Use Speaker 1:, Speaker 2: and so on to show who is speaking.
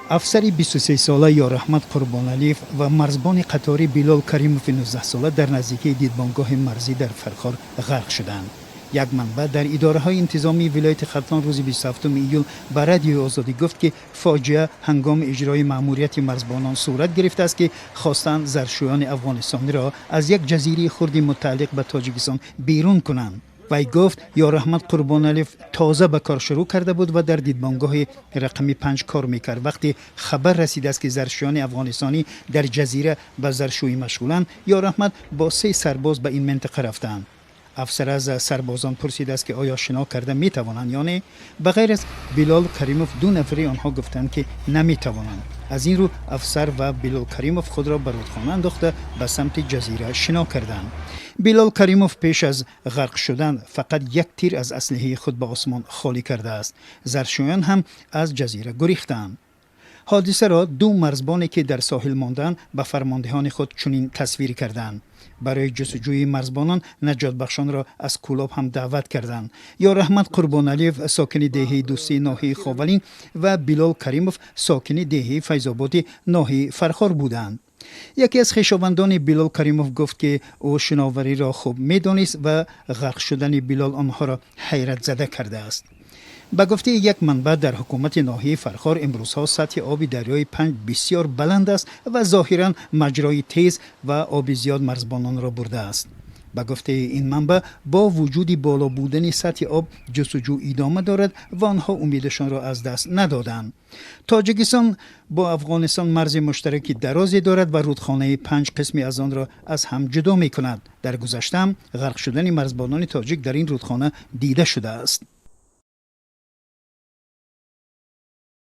Speaker 1: افسر 23 ساله یارحمد قربانعلی و مرزبان قطاری بلال کریموف 19 ساله در نزدیکی دیدبانگاه مرزی در فرخار غرق شدند. یک منبع در اداره های انتظامی ولایت ختلان روز 27 ایول به رادیو آزادی گفت که فاجعه هنگام اجرای مأموریت مرزبانان صورت گرفته است که خواستند زرشویان افغانستانی را از یک جزیره خرد متعلق به تاجیکستان بیرون کنند. وی گفت یارحمد قربانعلی تازه به کار شروع کرده بود و در دیدبانگاه رقم 5 کار میکرد. وقتی خبر رسید است که زرشویان افغانستانی در جزیره به زرشویی مشغولند، یارحمد با 3 سرباز به این منطقه رفتند. افسر از سربازان پرسید است که آیا شنا کرده می توانند یا نه. بغیر از بلال کریموف 2 نفری آنها گفتند که نمی توانند. از این رو افسر و بلال کریموف خود را به رودخانه انداخته به سمت جزیره شنا کردند. بلال کریموف پیش از غرق شدن فقط 1 تیر از اسلحه خود به آسمان خالی کرده است. زرشویان هم از جزیره گریختند. حادثه را 2 مرزبانی که در ساحل ماندند به فرماندهان خود چنین تصویر کردند. برای جستجوی مرزبانان نجات بخشان را از کولاب هم دعوت کردند. یارحمد قربانعلی ساکن دهه دوستی ناحیه خاولین و بلال کریموف ساکن دهه فیض‌آبادی ناحیه فرخار بودند. یکی از خویشاوندان بلال کریموف گفت که او شناوری را خوب می‌دانست و غرق شدن بلال آنها را حیرت زده کرده است. به گفته یک منبع در حکومت ناحیه فرخار امروزها سطح آب دریای 5 بسیار بلند است و ظاهراً مجرای تیز و آب زیاد مرزبانان را برده است. به گفته این منبع با وجود بالا بودن سطح آب جستجو ادامه دارد و آنها امیدشان را از دست ندادند. تاجیکستان با افغانستان مرز مشترکی درازی دارد و رودخانه 5 قسمی از آن را از هم جدا می کند. در گذشته غرق شدن مرزبانان تاجیک در این رودخانه دیده شده است.